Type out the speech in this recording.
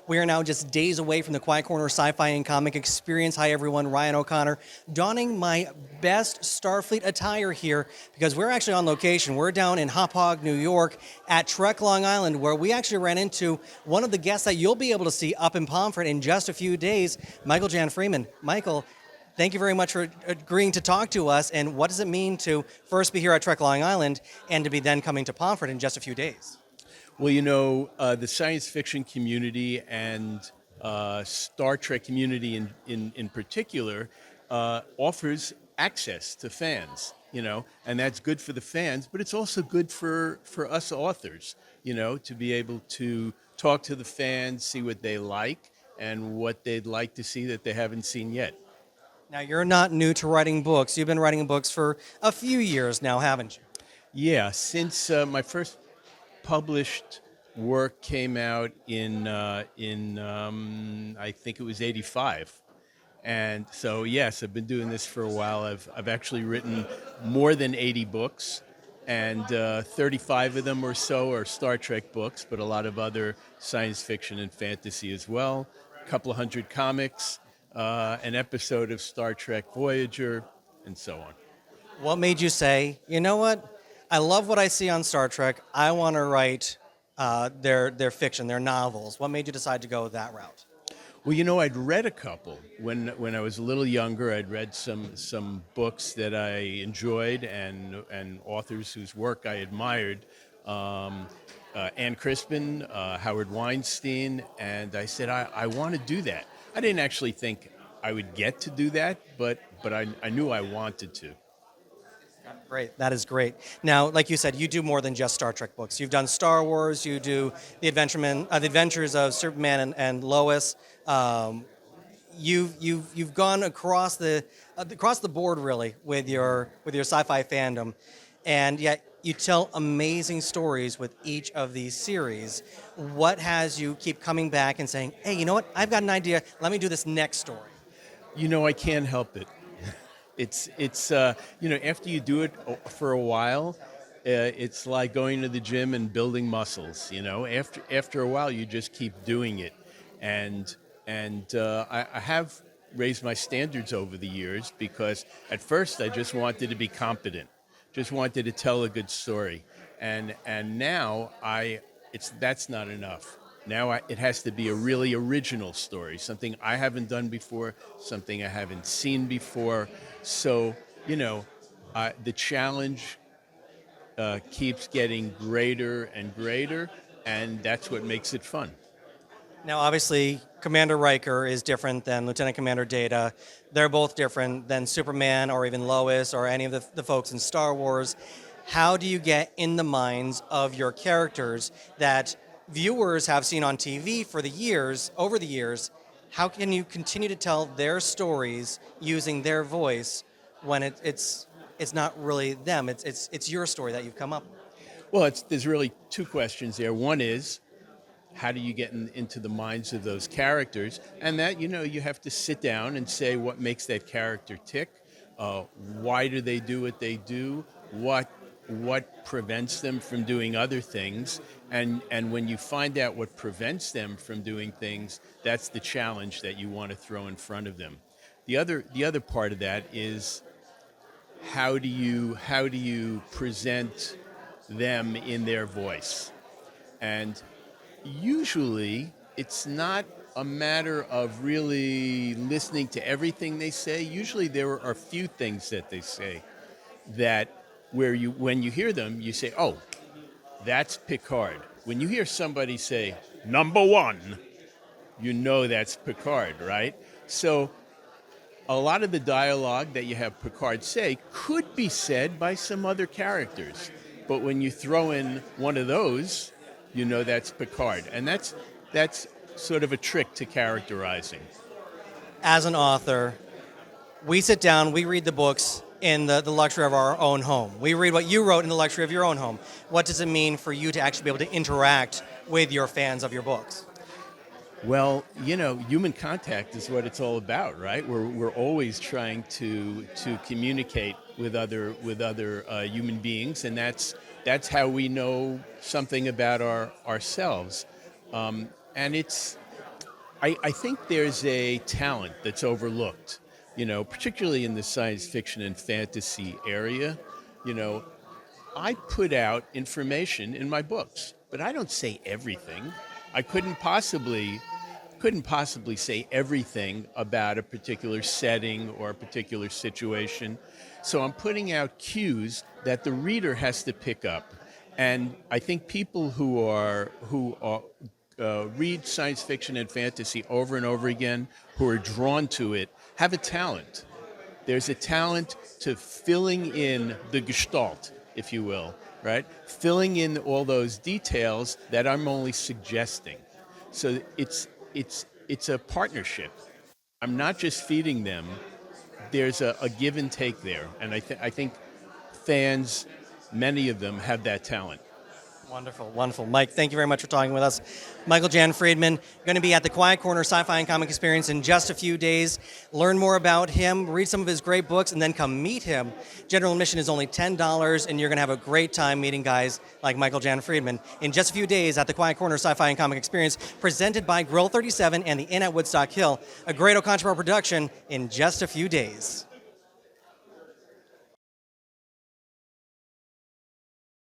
We are now just days away from the Quiet Corner Sci-Fi and Comic Experience. Hi, everyone. Ryan O'Connor, donning my best Starfleet attire here because we're actually on location. We're down in Hauppauge, New York at Trek Long Island, where we actually ran into one of the guests that you'll be able to see up in Pomfret in just a few days, Michael Jan Friedman. Michael, thank you very much for agreeing to talk to us. And what does it mean to first be here at Trek Long Island and to be then coming to Pomfret in just a few days? Well, the science fiction community and Star Trek community in particular offers access to fans, and that's good for the fans, but it's also good for us authors, to be able to talk to the fans, see what they like, and what they'd like to see that they haven't seen yet. Now, you're not new to writing books. You've been writing books for a few years now, haven't you? Yeah, since my first published work came out in I think it was '85, and so yes, I've been doing this for a while. I've actually written more than 80 books, and 35 of them or so are Star Trek books, but a lot of other science fiction and fantasy as well. A couple of hundred comics, an episode of Star Trek Voyager, and so on. What made you say, you know what? I love what I see on Star Trek. I want to write their fiction, their novels. What made you decide to go that route? Well, I'd read a couple when I was a little younger. I'd read some books that I enjoyed and authors whose work I admired. Anne Crispin, Howard Weinstein, and I said I want to do that. I didn't actually think I would get to do that, but I knew I wanted to. Great, that is great. Now, like you said, you do more than just Star Trek books. You've done Star Wars. You do the Adventures of Superman and Lois. You've gone across the board really with your sci-fi fandom, and yet you tell amazing stories with each of these series. What has you keep coming back and saying, "Hey, you know what? I've got an idea. Let me do this next story." I can't help it. It's after you do it for a while, it's like going to the gym and building muscles. After a while, you just keep doing it, and I have raised my standards over the years because at first I just wanted to be competent, just wanted to tell a good story, and now that's not enough. Now it has to be a really original story, something I haven't done before, something I haven't seen before. So, the challenge keeps getting greater and greater, and that's what makes it fun. Now, obviously, Commander Riker is different than Lieutenant Commander Data. They're both different than Superman or even Lois or any of the folks in Star Wars. How do you get in the minds of your characters that viewers have seen on TV over the years? How can you continue to tell their stories using their voice when it's not really them? It's your story that you've come up with. Well, there's really two questions there. One is, how do you get into the minds of those characters? And that, you have to sit down and say what makes that character tick. Why do they do what they do? What prevents them from doing other things? And when you find out what prevents them from doing things, that's the challenge that you want to throw in front of them. The other part of that is, how do you present them in their voice? And usually it's not a matter of really listening to everything they say. Usually there are a few things that they say that when you hear them, you say, "Oh, that's Picard." When you hear somebody say "number one," that's Picard, right? So a lot of the dialogue that you have Picard say could be said by some other characters. But when you throw in one of those, that's Picard. And that's sort of a trick to characterizing. As an author, we sit down, we read the books in the luxury of our own home. We read what you wrote in the luxury of your own home. What does it mean for you to actually be able to interact with your fans of your books? Well, human contact is what it's all about, right? We're always trying to communicate with other human beings, and that's how we know something about ourselves. And I think there's a talent that's overlooked, particularly in the science fiction and fantasy area. You know, I put out information in my books, but I don't say everything. I couldn't possibly say everything about a particular setting or a particular situation. So I'm putting out cues that the reader has to pick up. And I think people who read science fiction and fantasy over and over again, who are drawn to it, have a talent. There's a talent to filling in the gestalt, if you will, right? Filling in all those details that I'm only suggesting. So it's a partnership. I'm not just feeding them. There's a give and take there, and I think fans, many of them, have that talent. Wonderful, wonderful. Mike, thank you very much for talking with us. Michael Jan Friedman, going to be at the Quiet Corner Sci-Fi and Comic Experience in just a few days. Learn more about him, read some of his great books, and then come meet him. General admission is only $10, and you're going to have a great time meeting guys like Michael Jan Friedman in just a few days at the Quiet Corner Sci-Fi and Comic Experience, presented by Grill 37 and the Inn at Woodstock Hill. A great O'Contra production in just a few days.